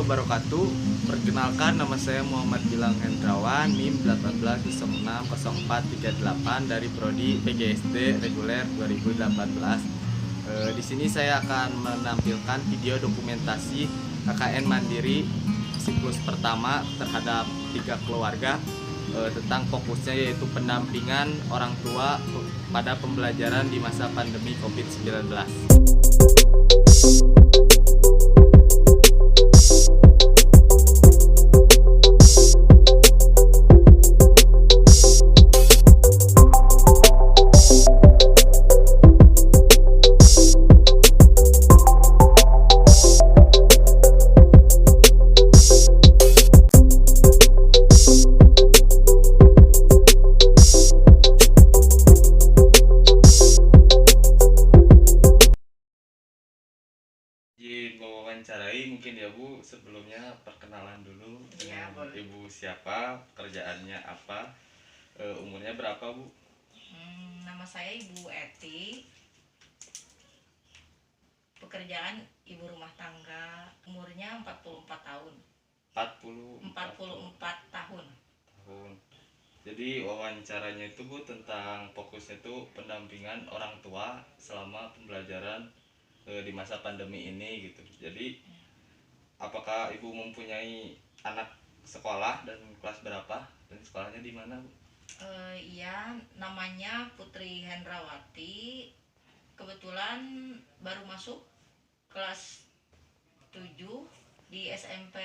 wabarakatuh. Perkenalkan, nama saya Muhammad Gilang Hendrawan, NIM 18060438 dari Prodi PGSD Reguler 2018. Di sini saya akan menampilkan video dokumentasi KKN Mandiri siklus pertama terhadap 3 keluarga, tentang fokusnya yaitu pendampingan orang tua pada pembelajaran di masa pandemi COVID-19. Mewawancarai mungkin ya Bu, sebelumnya perkenalan dulu dengan Ibu siapa, pekerjaannya apa, umurnya berapa Bu? Nama saya Ibu Eti, pekerjaan ibu rumah tangga, umurnya 44 tahun. 44 tahun. Jadi wawancaranya itu Bu tentang fokusnya itu pendampingan orang tua selama pembelajaran di masa pandemi ini gitu. Jadi apakah Ibu mempunyai anak sekolah dan kelas berapa dan sekolahnya di mana Bu? Iya, namanya Putri Hendrawati. Kebetulan baru masuk kelas 7 di SMP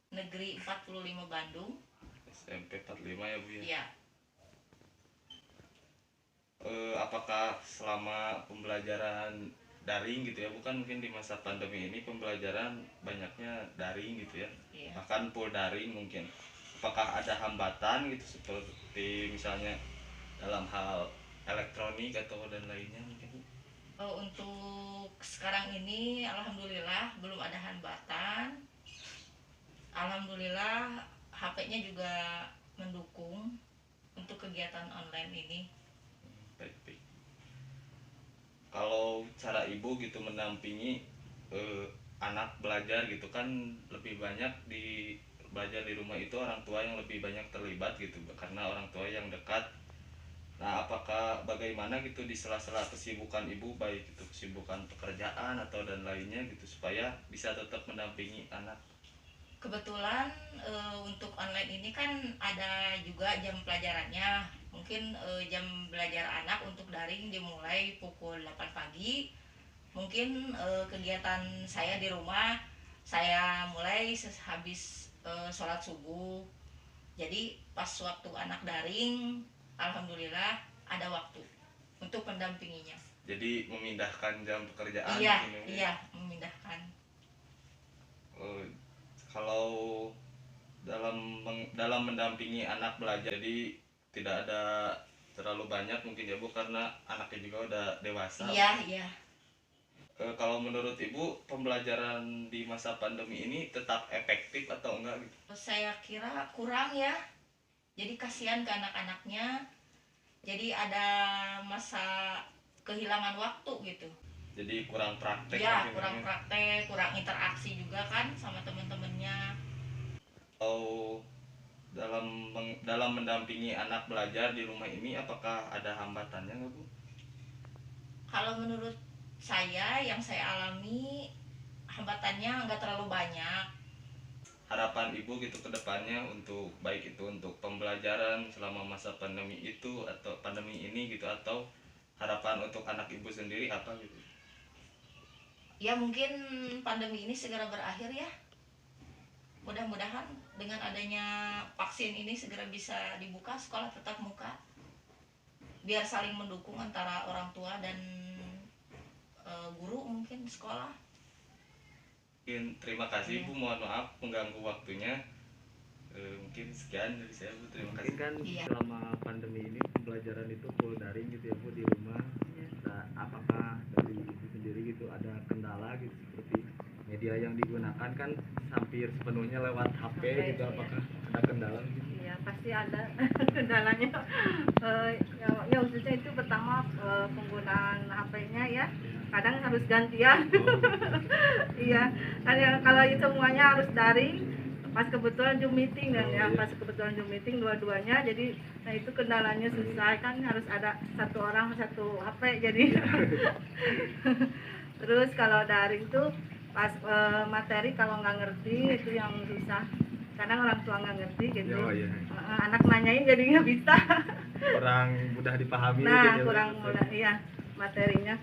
Negeri 45 Bandung. SMP 45 ya Bu ya? Iya. Apakah selama pembelajaran daring gitu ya, bukan mungkin di masa pandemi ini pembelajaran banyaknya daring gitu ya, Iya. bahkan full daring mungkin, apakah ada hambatan gitu seperti misalnya dalam hal elektronik atau dan lainnya mungkin? Untuk sekarang ini alhamdulillah belum ada hambatan. Alhamdulillah HP-nya juga mendukung untuk kegiatan online ini. Baik. Kalau cara Ibu gitu mendampingi anak belajar gitu kan, lebih banyak belajar di rumah itu orang tua yang lebih banyak terlibat gitu karena orang tua yang dekat. Nah, apakah bagaimana gitu di sela-sela kesibukan Ibu, baik itu kesibukan pekerjaan atau dan lainnya gitu, supaya bisa tetap mendampingi anak? Kebetulan untuk online ini kan ada juga jam pelajarannya. Mungkin jam belajar anak untuk daring dimulai pukul 8 pagi. Mungkin kegiatan saya di rumah saya mulai habis sholat subuh. Jadi pas waktu anak daring, alhamdulillah ada waktu untuk mendampinginya. Jadi memindahkan jam pekerjaan? Iya, memindahkan. Kalau dalam mendampingi anak belajar, jadi tidak ada terlalu banyak mungkin ya Bu, karena anaknya juga udah dewasa. Iya. Kalau menurut Ibu, pembelajaran di masa pandemi ini tetap efektif atau enggak gitu? Saya kira kurang ya. Jadi kasihan ke anak-anaknya. Jadi ada masa kehilangan waktu gitu. Jadi kurang praktek. Ya, kurang praktek, kurang interaksi juga kan sama teman-temannya. Dalam mendampingi anak belajar di rumah ini, apakah ada hambatannya nggak Bu? Kalau menurut saya, yang saya alami, hambatannya nggak terlalu banyak. Harapan Ibu gitu ke depannya, untuk baik itu untuk pembelajaran selama masa pandemi itu atau pandemi ini gitu, atau harapan untuk anak Ibu sendiri apa gitu? Ya mungkin pandemi ini segera berakhir ya. Mudah-mudahan dengan adanya vaksin ini segera bisa dibuka sekolah tatap muka. Biar saling mendukung antara orang tua dan guru mungkin sekolah. Terima kasih Bu, mohon maaf mengganggu waktunya. Mungkin sekian dari saya Bu, terima kasih. Kan selama pandemi ini pembelajaran itu full daring gitu ya Bu, di rumah. Nah, apakah dari Ibu sendiri gitu ada kendala gitu, seperti media yang digunakan kan hampir sepenuhnya lewat HP gitu, apakah ada kendala gitu? Iya, pasti ada kendalanya. Ya khususnya itu pertama penggunaan HP-nya ya. kadang harus gantian. Iya, kan ya, kalau itu semuanya harus daring, pas kebetulan Zoom meeting kan ya, pas kebetulan Zoom meeting dua-duanya, jadi nah itu kendalanya susah kan, harus ada satu orang satu HP jadi. Terus kalau daring tuh pas materi kalau nggak ngerti itu yang susah, kadang orang tua nggak ngerti gitu. Anak nanyain jadi nggak bisa. Kurang mudah dipahami Nah gitu, kurang mudah, iya, materinya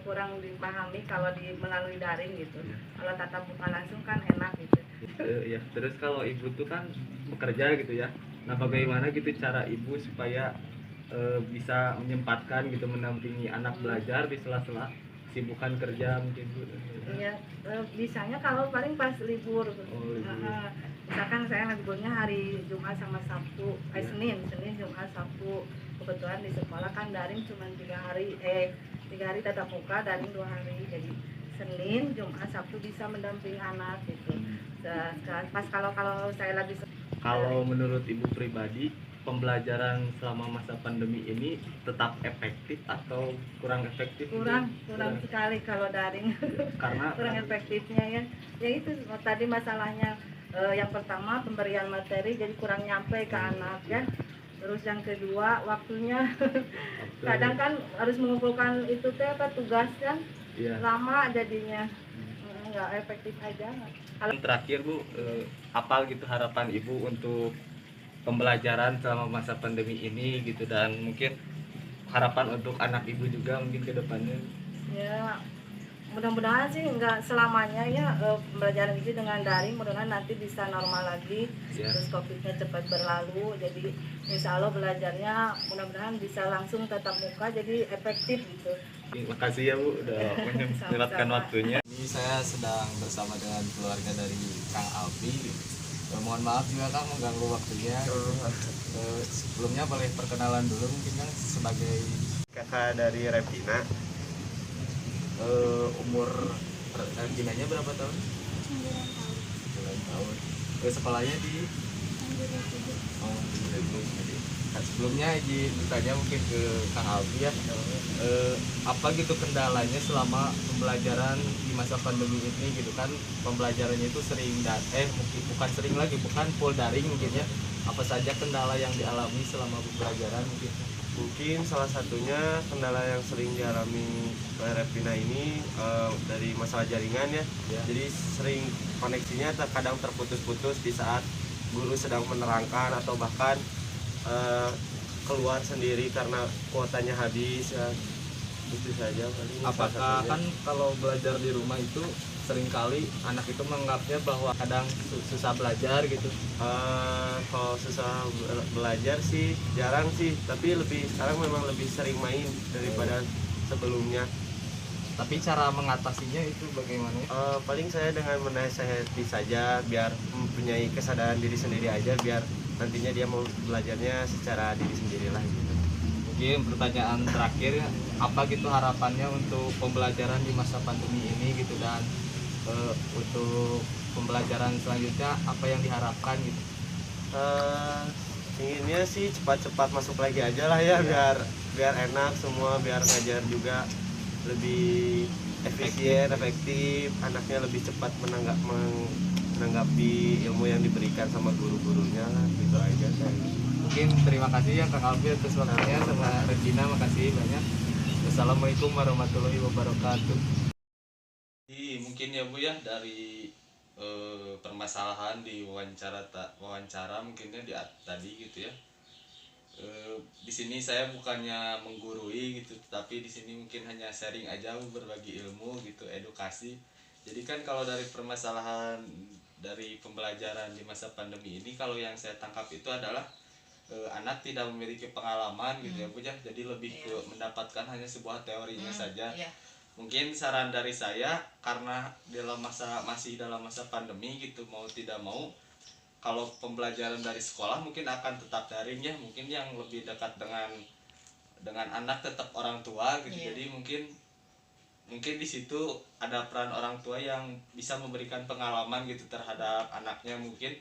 kurang dipahami kalau melalui daring gitu. Kalau tatap muka langsung kan enak gitu. Ya, terus kalau ibu tuh kan bekerja gitu ya. Nah, bagaimana gitu cara ibu supaya bisa menyempatkan gitu mendampingi anak belajar di sela-sela kesibukan kerja mungkin Bu? Iya, bisanya kalau paling pas libur. Libur. Misalkan saya liburnya hari Jumat sama Sabtu, Senin, Jumat, Sabtu. Kebetulan di sekolah kan daring cuma 3 hari tatap muka, daring 2 hari. Jadi Senin, Jumat, Sabtu bisa mendampingi anak gitu. Pas kalau saya lagi Kalau menurut ibu pribadi, pembelajaran selama masa pandemi ini tetap efektif atau kurang efektif? Kurang sekali kalau daring. Karena kurang efektifnya ya. Ya itu tadi masalahnya, yang pertama pemberian materi jadi kurang nyampe ke anak ya. Terus yang kedua waktunya kadang kan harus mengumpulkan itu tugas kan, lama jadinya, nggak efektif aja. Terakhir Bu, apa gitu harapan ibu untuk pembelajaran selama masa pandemi ini gitu, dan mungkin harapan untuk anak ibu juga mungkin ke depannya? Ya mudah-mudahan sih nggak selamanya ya, pembelajaran ini dengan daring, mudah-mudahan nanti bisa normal lagi, terus COVID-nya cepat berlalu, jadi insya Allah belajarnya mudah-mudahan bisa langsung tatap muka jadi efektif gitu. Terima kasih ya Bu udah menyempatkan waktunya. Ini saya sedang bersama dengan keluarga dari Kang Alfi. Mohon maaf juga Kang mengganggu waktunya. Sebelumnya boleh perkenalan dulu mungkin Kang sebagai kakak dari Repina. umur Repinanya berapa tahun? 9 tahun. Sekolahnya di sebelumnya ditanya mungkin ke Kang Alfi ya, apa gitu kendalanya selama pembelajaran di masa pandemi ini gitu kan, pembelajarannya itu sering mungkin bukan sering lagi, bukan full daring mungkin ya, apa saja kendala yang dialami selama pembelajaran mungkin? Mungkin salah satunya kendala yang sering dialami oleh Repina ini dari masalah jaringan ya. Jadi sering koneksinya terkadang terputus-putus di saat guru sedang menerangkan, atau bahkan keluar sendiri karena kuotanya habis ya. Itu saja paling. Apakah kan kalau belajar di rumah itu seringkali anak itu menganggapnya bahwa kadang susah belajar gitu? Kalau susah belajar sih jarang sih, tapi sekarang memang lebih sering main daripada sebelumnya. Tapi cara mengatasinya itu bagaimana? Paling saya dengan menasehati saja, biar mempunyai kesadaran diri sendiri aja, biar nantinya dia mau belajarnya secara diri sendirilah gitu. Mungkin pertanyaan terakhir, apa gitu harapannya untuk pembelajaran di masa pandemi ini gitu, dan untuk pembelajaran selanjutnya apa yang diharapkan gitu? Inginnya sih cepat-cepat masuk lagi aja lah ya, biar enak semua, biar ngajar juga lebih efisien, efektif, anaknya lebih cepat menanggapi ilmu yang diberikan sama guru-gurunya lah, gitu aja saya. Mungkin terima kasih ya Kang Alfi atas waktunya, sama Regina makasih banyak. Wassalamualaikum warahmatullahi wabarakatuh. Jadi mungkin ya Bu ya, dari permasalahan di wawancara mungkinnya tadi gitu ya. Di sini saya bukannya menggurui gitu, tapi di sini mungkin hanya sharing aja, berbagi ilmu gitu, edukasi. Jadi kan kalau dari permasalahan dari pembelajaran di masa pandemi ini, kalau yang saya tangkap itu adalah anak tidak memiliki pengalaman gitu ya Bu ya, jadi lebih ke mendapatkan hanya sebuah teorinya saja. Mungkin saran dari saya, karena masih dalam masa pandemi gitu, mau tidak mau kalau pembelajaran dari sekolah mungkin akan tetap daring ya, mungkin yang lebih dekat dengan anak tetap orang tua gitu. Jadi mungkin di situ ada peran orang tua yang bisa memberikan pengalaman gitu terhadap anaknya, mungkin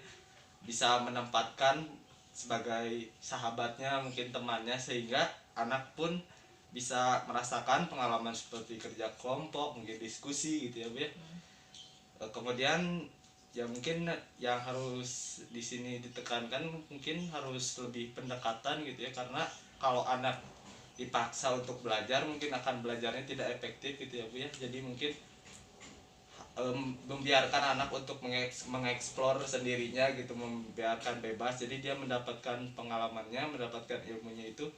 bisa menempatkan sebagai sahabatnya, mungkin temannya, sehingga anak pun bisa merasakan pengalaman seperti kerja kelompok, mungkin diskusi gitu ya Bu ya. Kemudian ya mungkin yang harus di sini ditekankan mungkin harus lebih pendekatan gitu ya, karena kalau anak dipaksa untuk belajar mungkin akan belajarnya tidak efektif gitu ya Bu ya. Jadi mungkin membiarkan anak untuk mengeksplor sendirinya gitu, membiarkan bebas, jadi dia mendapatkan pengalamannya, mendapatkan ilmunya itu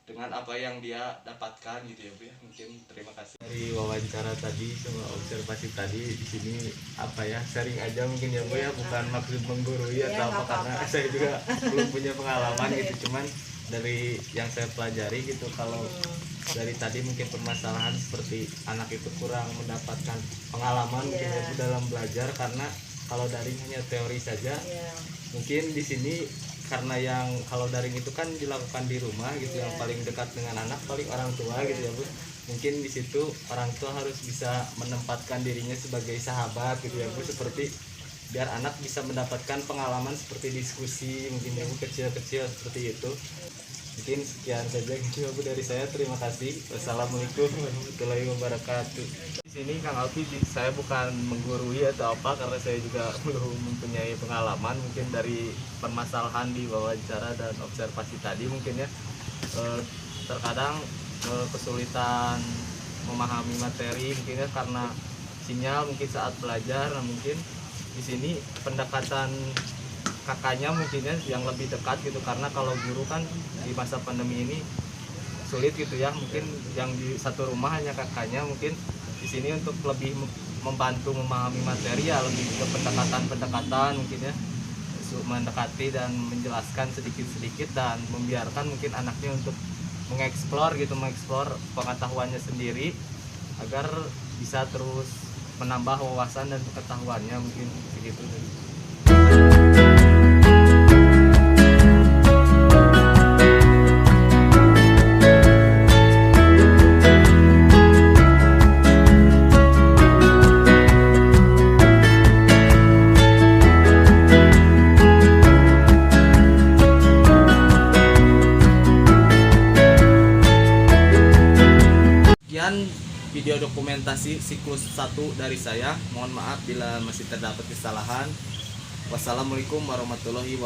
dengan apa yang dia dapatkan gitu ya Bu ya. Mungkin terima kasih. Dari wawancara tadi sama observasi tadi di sini apa ya, sharing aja mungkin ya Bu ya, bukan maksud menggurui atau apa, karena saya juga belum punya pengalaman gitu, cuman dari yang saya pelajari gitu, kalau dari tadi mungkin permasalahan seperti anak itu kurang mendapatkan pengalaman mungkin ya Bu dalam belajar, karena kalau daring hanya teori saja. Mungkin di sini karena yang kalau daring itu kan dilakukan di rumah gitu, yang paling dekat dengan anak paling orang tua gitu ya Bu. Mungkin di situ orang tua harus bisa menempatkan dirinya sebagai sahabat gitu ya Bu, seperti biar anak bisa mendapatkan pengalaman seperti diskusi mungkin ya Bu, kecil-kecil seperti itu. Mungkin sekian saja gitu ya Bu dari saya, terima kasih. Wassalamualaikum warahmatullahi wabarakatuh. Di sini Kang Alfi, saya bukan menggurui atau apa, karena saya juga belum mempunyai pengalaman mungkin dari permasalahan di wawancara dan observasi tadi mungkin ya. Terkadang kesulitan memahami materi mungkin ya karena sinyal mungkin saat belajar. Nah, mungkin di sini pendekatan kakaknya mungkinnya yang lebih dekat gitu, karena kalau guru kan di masa pandemi ini sulit gitu ya, mungkin yang di satu rumah hanya kakaknya. Mungkin di sini untuk lebih membantu memahami materi ya lebih ke pendekatan mungkin ya, mendekati dan menjelaskan sedikit-sedikit dan membiarkan mungkin anaknya untuk mengeksplor pengetahuannya sendiri agar bisa terus menambah wawasan dan pengetahuannya, mungkin begitu. Video dokumentasi siklus 1 dari saya. Mohon maaf bila masih terdapat kesalahan. Wassalamualaikum warahmatullahi wabarakatuh.